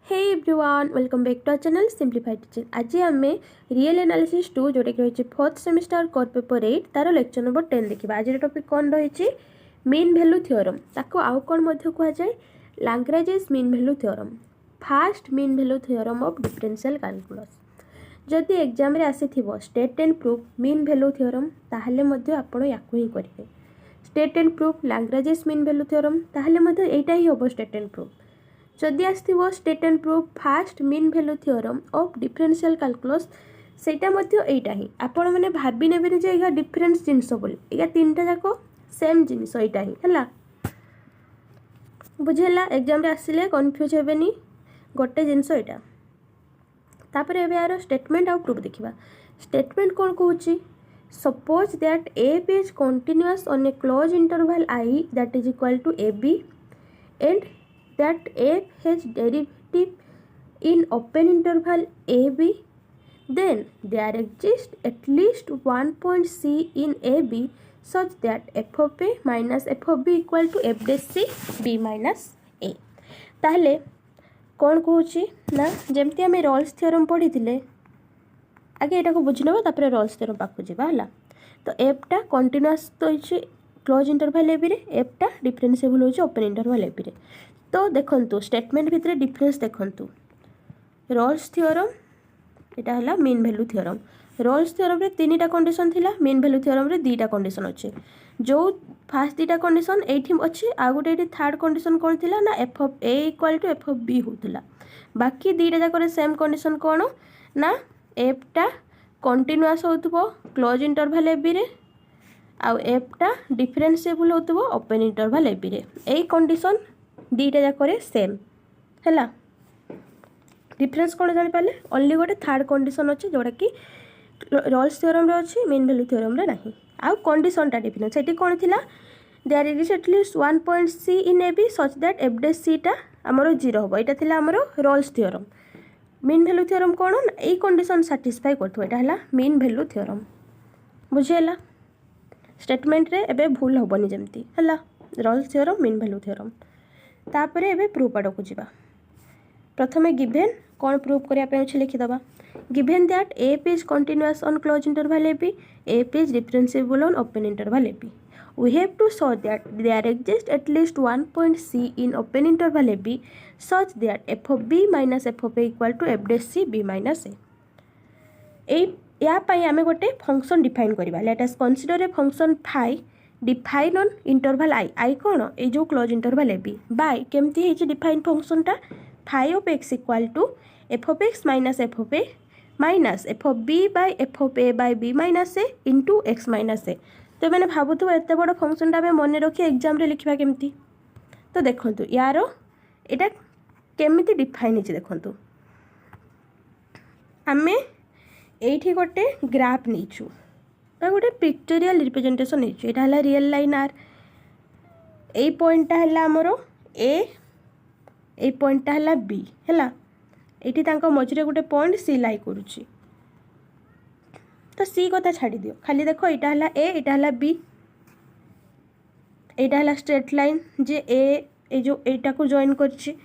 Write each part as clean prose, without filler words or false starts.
Hey everyone welcome back to our channel simplified teaching. आज आम real analysis 2 जोटा कि रही फोर्थ सेमिस्टर कोर पेपर 8 तार लेक्चर नंबर 10 देखा। आज टॉपिक कौन रही मीन वैल्यू थ्योरम, ताको आउ कौन कह जाए Lagrange's mean value theorem, first mean value theorem of differential calculus. जदि एग्जाम रे आसी state and proof mean value theorem ताहले मध्य आपण याकू ही करेंगे। State and proof Lagrange's mean value theorem ताहले मध्य एटा ही होबो स्टेट एंड प्रूफ। जदि आसथिबो state and proof first mean value theorem of differential calculus सेटा मध्य एटा ही आपण माने भाबी नेबे जे एगा डिफरेंस जिंस बोली एगा तीनटा जाको सेम जिंस एटा ही हला बुझेला। एग्जाम रे आसिले कंफ्यूज हेबेनी गोटे जिंस एटा। तापर एबे यार स्टेटमेंट आउ प्रूफ देखिबा। स्टेटमेंट कोन कहूची suppose that f is continuous on a closed interval I that is equal to ab and that f has derivative in open interval ab, then there exists at least one point c in ab such that f of a minus f of b equal to f dash c b minus a। ताहले कौन कहूची ना जमती आम Rolle's theorem पढ़ी थिले आगे एटा को बुझिनबा तापर रोल्स थ्योरम पाखु जिबा हला। तो एफटा कंटीन्यूअस तो होची क्लोज इंटरवल ए बी रे, एफटा डिफरेंशिएबल होची ओपन इंटरवल ए बी रे। तो देखंतु स्टेटमेंट भितरे डिफरेंस देखंतु रोल्स थ्योरम एटा हला mean value theorem. Rolle's theorem रे तीनटा कंडीशन थिला, मीन वैल्यू थ्योरम रे दीटा कंडीशन अछि। जो फास्ट दीटा कंडीशन एठी अछि आ गुटे एठी थर्ड कंडीशन कोन थिला ना F of A equal to F of B होतिला। बाकी दीटा जाक रे सेम कंडीशन कोन ना एफटा कंटीन्यूअस होतबो क्लोज इंटरवल ए बी रे आ एफटा डिफरेंशिएबल होतबो ओपन इंटरवल ए बी रे। एई कंडीशन दीटा जाक रे सेम हैला। डिफरेंस कोन जानि पाले ओनली गोटे थर्ड कंडीशन अछि जोडा कि रोल्स थ्योरम रे अछि मीन वैल्यू थ्योरम रे नाही। आ कंडीशन टा डिफरेंस सेठी कोन थिला there is at least 1 point C in A B such that F dash C टा हमरो 0 होबो। एटा थिला हमरो Rolle's theorem. Mean value theorem कोन ए कंडीशन सैटिस्फाई करथो एटा हला मीन वैल्यू थ्योरम बुझेला। स्टेटमेंट रे एबे भूल होबनी जेमती हला Rolle's theorem mean value theorem. तापरे एबे प्रूफ आडको जिबा। प्रथमे गिवन कौन प्रूफ करिया पे अछि लिखि दबा। Given that f is continuous on closed interval ab, f is differentiable on open interval ab, we have to show that there exists at least one point c in open interval ab such that f of b minus f of a equal to f dash c b minus a। या पाई आमे गोटे function define करिबा। Let us consider a function phi define on interval i। i कोन ए जो close interval ab बाय केमती हे डिफाइन फंक्शन टा phi of x equal to F of X minus F of A minus F of B by F of A by B minus A into X minus A. तो मैंने भावुव एत बड़ function टा मन रखी exam रे लिखा केमती। तो देखंतु यार एटा केमिति डिफाइन है देखंतु आमे एठी गोटे ग्राफ नहींचु गोटे पिक्टोरियल रिप्रेजेंटेशन नहींचु। एटा हला रियल लाइन आर, ए पॉइंट टा हला हमरो ए, ए पॉइंट टा हला बी हैला। एठी तांको मझरे गोटे पॉइंट सी लाई करूची। तो सी कथा छाड़ी दियो, खाली देखो एटा हला ए, एटा हला बी, एटा हला स्ट्रेट लाइन जे ए जो एटा को जॉइन करची।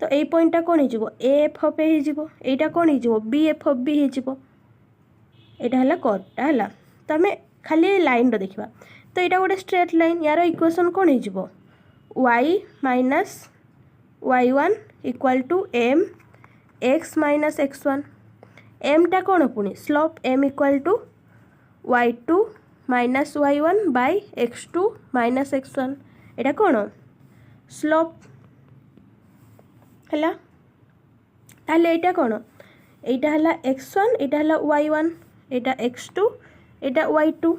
तो ए पॉइंट टा कोन हे जिवो ए एफ ऑफ ए हे जिवो, एटा कोन हे जिवो बी एफ ऑफ बी हे जिवो। एटा हला कर्व टा हला। तो हमें खाली लाइन रो देखिबा। तो एटा गोटे स्ट्रेट लाइन, यार इक्वेशन कोन हे जिवो y minus y1 equal to m x minus x1। m टा कौन पुणी slope m equal to y2 minus y1 by x2 minus x1। एटा कौन स्लोप हैला। ताले एटा कौन एटा हला x1 एटा हला y1 एटा x2 एटा y2।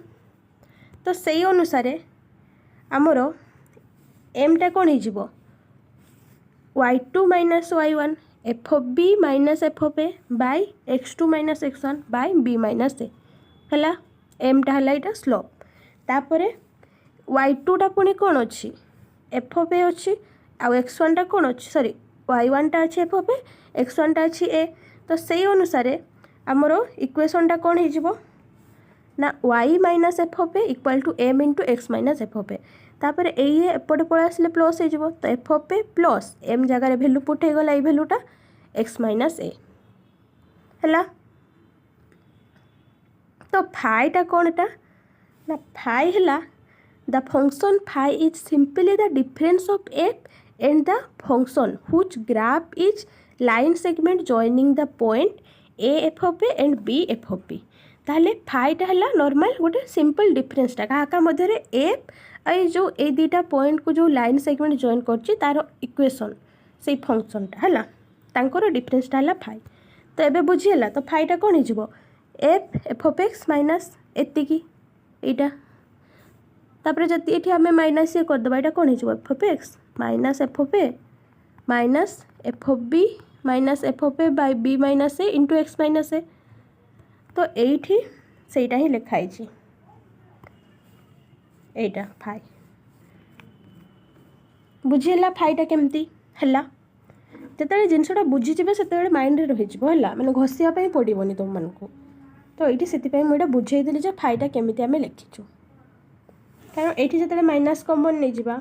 तो सही अनुसार आमरो m टा कौन हो y2 minus y1 F of B minus F of A by x2 minus x1 by B minus A हैला। एम टा हला इटा स्लोप। तापरे y2 टा पुणी कौन अच्छी एफ ऑफ ए अच्छी आ x1 टा कौन अच्छी सॉरी y1 टा अच्छी एफ ऑफ ए, x1 टा अच्छी ए। तो सही अनुसार आमरो इक्वेशन टा कौन हो ना y minus F of A equal to m into X minus F of A. तापर एपटे पड़े आसले प्लस हो तो F of A plus M जगार भैल्यू पुट हो गला ये भैल्यूटा एक्स माइनस ए है। तो फाइटा कौन एटा ना फाइ है the function phi is simply the difference of f and the function which graph is line segment joining the point a f of a and b f of b. ताहले फाइटा है normal गोटे simple डिफरेंसटा क्या मध्य F I जो ए दुटा point को जो लाइन सेगमेंट जॉइन कर तार इक्वेशन से फंक्शनटा है तांकर डिफरेंसटा है फाइ। तो एबे बुझीगला तो फाइटा कौन हो F F of X minus एतिकी एटा तापर जति एठी आमे माइनस ये करदबा एटा कौन हो F of X minus F of A minus F of B minus F of A by B minus A into X minus A. तो एठी सेटा ही लिखाई छी एटा फाइ बुझीला फाइटा केमती हला जिते जिनसटा बुझीजे से माइंड रे रही है मैंने घसिया पड़ोनी तुम मानक। तो ये से मुझे बुझेदी जे फाइटा केमी आम लिखीचु कारण ये जो माइनस कमन नहीं जा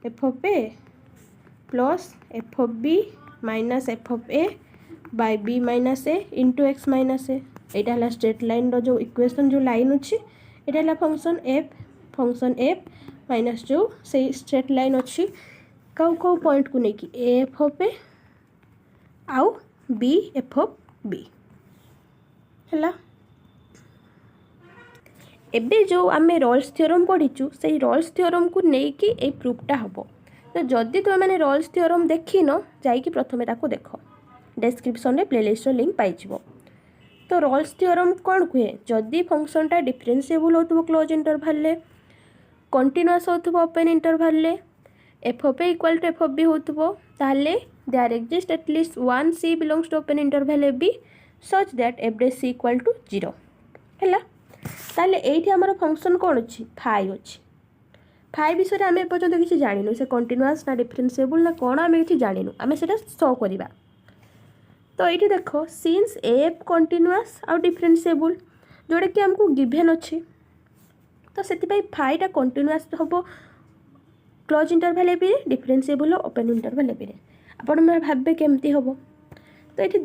F of A plus F of B minus F of A by B minus A into X minus A यहाँ है स्ट्रेट लाइन रो जो इक्वेशन जो लाइन अच्छी यहाँ है फंक्शन एफ माइनस जो से स्ट्रेट लाइन अच्छी कौ पॉइंट को लेकिन ए एफ ऑफ ए आउ बी एफ ऑफ बी है। एबे जो आम रोल्स थ्योरम पढ़ीचु से रोल्स थ्योरम को लेकिन ये प्रूफटा हम। तो जदि तुम मैंने रोल्स थ्योरम देखिन जाइए प्रथम ताको देख डिस्क्रिप्शन में प्लेलिस्ट लिंक पाइज। तो रोल्स थ्योरम कौन कहे जदि फंक्शनटा डिफरेंशिएबल हो क्लोज इंटरवल कंटिन्यूअस हो open interval F of A equal to F of B हो there exist at least one C belongs to open interval A B such that average C equal to 0 है। ताले एठी हमर function कौन अच्छी phi अच्छी phi विषय आम एपर्यंत किसी जानिनु से कंटिन्यूअस ना डिफरेंशिएबल ना कौन आम ये जानिनु आम से शो करवा। तो ये देख सिंस एफ कंटिन्यूअस आउ डिफरेंशिएबल जोड़ा कि आमको गिभेन अच्छी तो से फाइटा कंटिन्यूअस हम क्लोज इंटरवल ए बी डिफरेंशिएबल ओपन इंटरवल ए बी आपण मैं भावे केमती हम। तो ये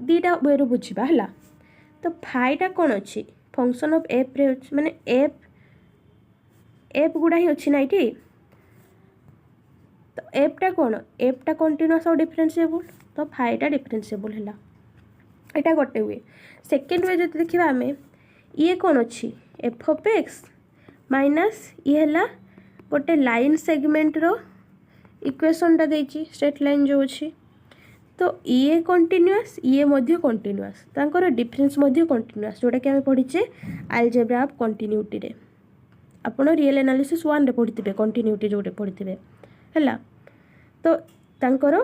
दीटा वे रु बुझा है। तो फाइटा कौन अच्छी फंक्शन ऑफ एफ रे माने एफ गुड़ा ही अच्छी ना ये। तो एफटा कौन एफटा कंटिन्यूअस और डिफरेंशिएबल तो फाइटा डिफरेंशिएबल है यहाँ गोटे वे। सेकेंड वे जो देखा आम ये कौन अच्छी एफ ऑफ एक्स माइनस ये है गोटे लाइन सेगमेंट रो इक्वेशनटा देती स्ट्रेट लाइन जो अच्छी। तो ये कंटिन्यूअस ये मध्य कंटिन्यूअस तांकर डिफरेंस मध्य कंटिन्यूअस जोटा कि आम पढ़ीचे अलजेब्रा ऑफ कंटिन्यूटी रे आपण रियल एनालिसिस 1 रे पढ़ी कंटिन्यूटी जोटे पढ़ी है। तो तांकर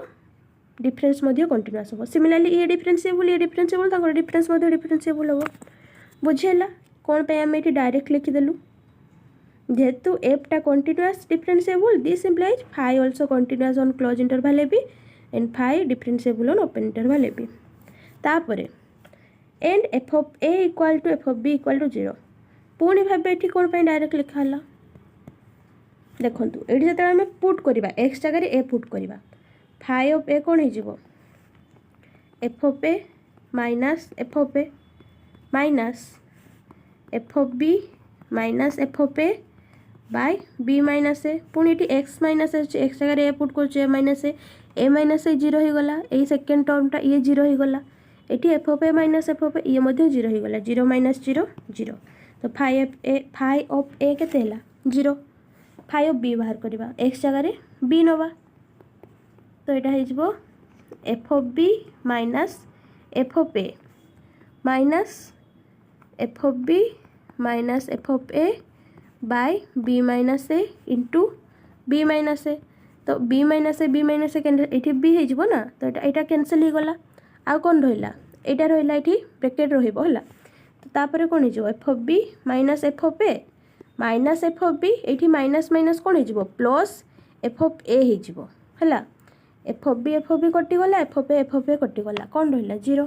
डिफरेंस मध्य कंटिन्यूअस हो सिमिलरली ये डिफरेंशिएबल तांकर डिफरेंस मध्य डिफरेंशिएबल हो बुझेला कौन पे आम ये डायरेक्ट लिखिदेलु जेहेतु एफटा continuous differentiable this implies phi also continuous on close interval A B and phi differentiable on open interval A B तापर and F of A equal to F of B equal to 0 पुणी भाव ये कौन पे direct लिखाला देखु ये जो आम पुट करवा एक्स जगह ए पुट करवा फाइ ऑफ ए कौन हो F of A minus F of A minus F of B minus F of A by B minus A पुणी ये एक्स माइनस एक्स जगह ए पुट कर minus A minus A 0 हो गला ये second टर्मटा ये 0 हो गला ये F of A minus F of A ये 0 हो गला 0 माइनस 0 0। तो फाइ ऑफ ए केते 0 फाइ ऑफ बी बाहर करवा एक्स जगह बी नवा तो यहाँ हो F of B minus F of A minus F of B minus F of A by B minus A into B minus A. तो बी माइनस ए ये B हो ना तो यहाँ कैनसल हो गला आ कौन रहा यहाँ रहा ये ब्रैकेट रहा। तो तापर कौन हो F of B minus F of A minus F of B ये माइनस माइनस कौन हो प्लस एफ ऑफ ए हो एफ ऑफ बी कटिगला एफ ऑफ ए कटिगला कौन रहा 0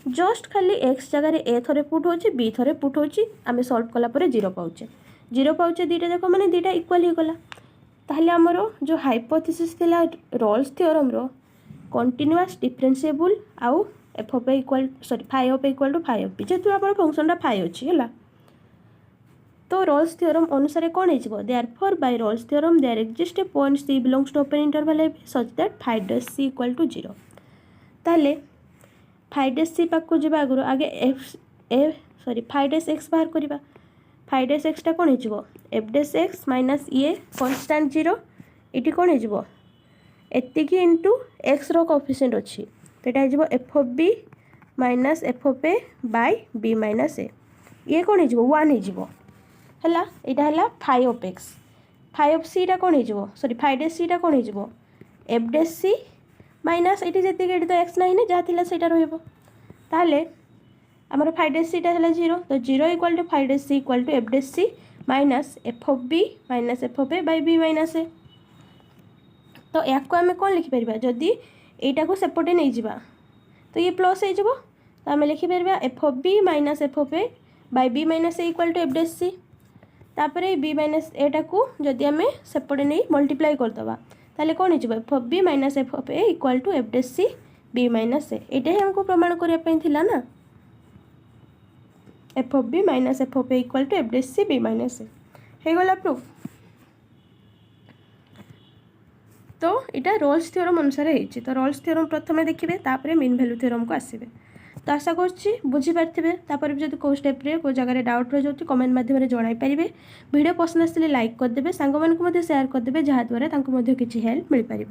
जस्ट खाली एक्स जगह ए थरे पुट होची बी थरे पुट होची आमे सॉल्व कला परे 0 पाउचे दीटा जाक माने दीटा इक्वल हो गला। ताहले हमरो जो हाइपोथेसिस थिला रोल्स थ्योरम रो कंटिन्यूअस डिफरेंशिएबल आउ f of A equal sorry phi of A equal to phi of b जेहेतु आम फंक्शनटा फाइ अच्छी है। तो रोल्स थ्योरम अनुसार कौन हो therefore by Rolle's theorem there exist a point c belongs to open interval a such that phi dash C equal to 0। ताले phi dash सी पाक को जावा आगु आगे फाइ डैश एक्स बाहर करवा। फाइ डैश एक्सटा कौन हो एफ डैश एक्स माइनस ये कन्स्टांट 0 ये कौन हो एतिकी इंटू एक्स रो कोफिशिएंट अच्छी तो यहाँ F of B minus F of A by B minus A ये कौन हो 1 हो यहाँ है phi of X. Phi of C टा कौन हो सॉरी फाइ डैश सी टा कौन हो एफ डैश सी माइनस ये जी तो एक्स ना जहाँ थी से ताले आमर फाइ डैश सी टा 0 तो 0 equal to phi dash C equal to F dash C minus F of B minus F of A by B minus A. तो या आम कौन लिखिपर जदि यटा को सेपटे नहीं जावा तो ये प्लस हो तो आम लिखिपर F of B minus F of A by B minus A equal to F dash C. तापर बी माइनस एटा को जदि आम सेपटे नहीं मल्टीप्लाई करदे ताले कौन हो F of B minus F of A equal to F dash C B minus A यहाँ ही हमको प्रमाण करने ना F of B minus F of A equal to F dash C B minus A हो गला प्रूफ। तो यहाँ रोल्स थ्योरम अनुसार होती तो रोल्स थ्योरम प्रथम देखिए तापर मीन वैल्यू थ्योरम को आसबे। तो आशा करुँचे तापर भी जब कौ स्टेप्रे कौ जगह डाउट रही जाऊँगी कमेंट माध्यम जन पारे। वीडियो पसंद आसले लाइक करदे सांग मानक शेयर करदे जहाँद्वारा किसी हेल्प मिल पार।